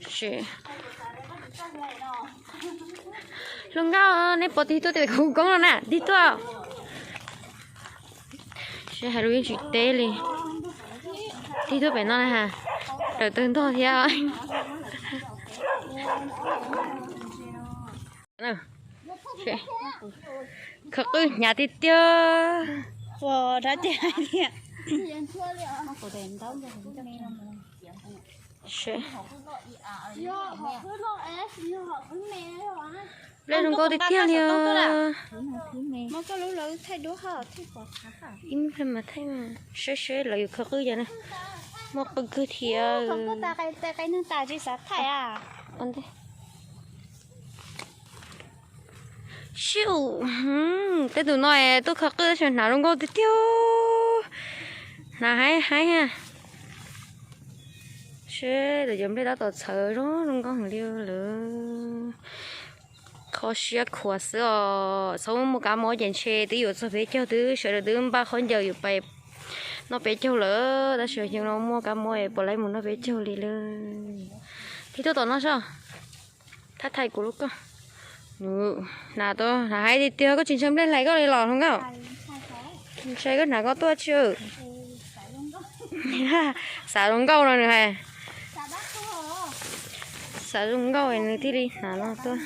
是。龙高那包地多得苦工了呢，地多。是还容易去带哩，地多变那了哈，đầu tư to theo. Nè, khắc ư nhà đi tiêu. Wow, đã chạy đi. Lên đừng có đi tiêu nha. Mà có lũ lũ thay đũa hả? Thay quả khá hả? Im phải mà thay mà. Sớ lại khắc ư vậy nè. Mà cứ thiệt. Không có ta cái nương ta chỉ sát thay à? Ăn đi. Siêu, cái tụi nói tôi khắc cái chuyện nào cũng có tiêu, là hay ha, sẽ để dùng để đó tao sợ đó, không có hàng liêu nữa, khó xia khó sợ, sau một cái mối chuyện xe, tí dụ sao phải cho thứ sợ là thứ ba con giờ dụ bài, nó phải cho lỡ, đã sợ chừng nó mua cái mối, bỏ lấy một nó phải cho đi lên, thì tôi nói sao, thắt thay của lúc đó. Nào tôi là hay đi tiêu có chuyện chấm lên lại có đi lò không có chơi cái nào có tôi chưa xả đúng câu rồi nè xả đúng câu này nữa thì đi nào nó tôi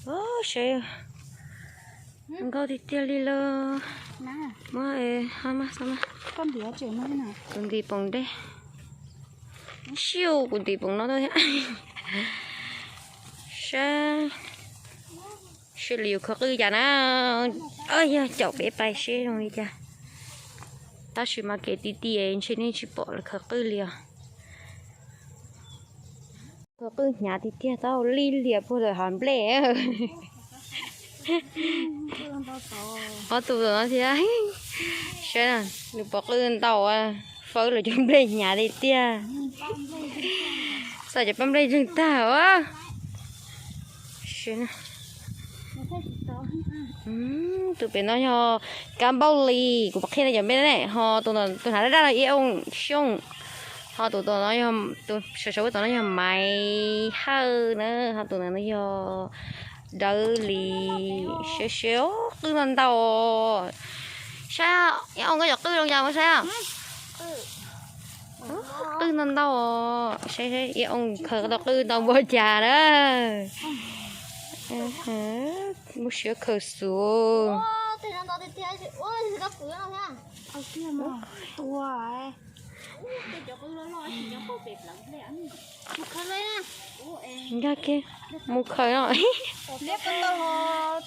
ô chơi đúng câu thì tiêu đi lo mà hả sao mà con đĩa chuyện nó thế nào con đi bồng đây siêu con đi bồng nó thôi sẽ liều khó cứ giờ nó ơi chậu bé bay sẽ rồi đi cha ta chỉ mà kể tí tí ấy trên nên chỉ bỏ là khó cứ liều khó cứ nhà tí tí tao li liều bây giờ hòn bể họ tụi nó thì ấy sẽ là được bỏ cứ tàu phơi là chúng đây nhà đi tí sao cho bấm đây chúng ta quá tụi bé nói cho cam bao lì của bác khi này giờ bên này họ tụi nó ra là yêu xong họ tụi nói cho tụi số tụi nói cho mày hơn nữa họ tụi nó nói cho đỡ lì xíu cứ lên tàu sao ông có giật cứ trong nhà mà sao cứ lên tàu sẽ ông khờ tao cứ tàu bò trà đó một số khờ xuống. Ra kia một khờ rồi.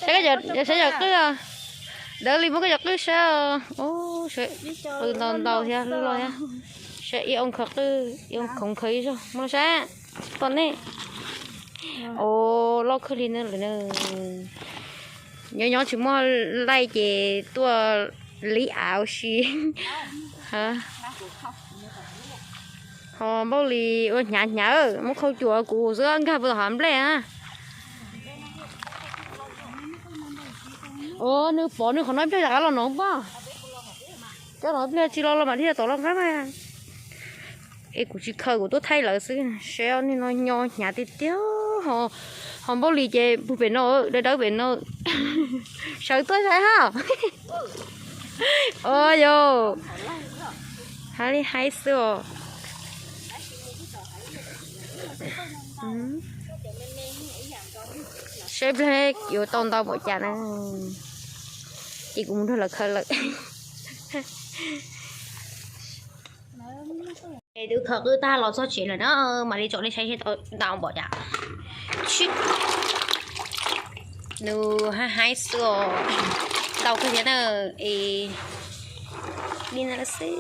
Sẽ giật cứ à. Đỡ đi một cái giật cứ sao. Ô sẽ từ đầu theo lưu rồi nha. Sẽ yêu ông khờ cứ yêu không khí rồi. Mà sao? Còn này. Ồ, lo khơi lên nữa nhỏ chỉ mua lại về tua lý ảo xí hả họ bao lì nhà một khâu chùa của giữa anh cả vừa hàm lẹ à nước bỏ nước còn nói bây giờ là nó quá cho nó bây chỉ lo mà thì là tổ lắm mà em cũng chỉ khơi của tôi thay lại xí xéo nên nó nhỏ nhà tí tiêu họ bao lì chè bù bể nô để đỡ bể nô sợ tôi thấy ha ôi yo hay xưa xếp lên vô tôn tao bộ trà này chị cũng rất là khơi lực đứa khờ cứ ta lo sao chuyện là nó mà đi chỗ này xây tao bỏ trả nu hai sữa tao cứ thế nào đi nào xí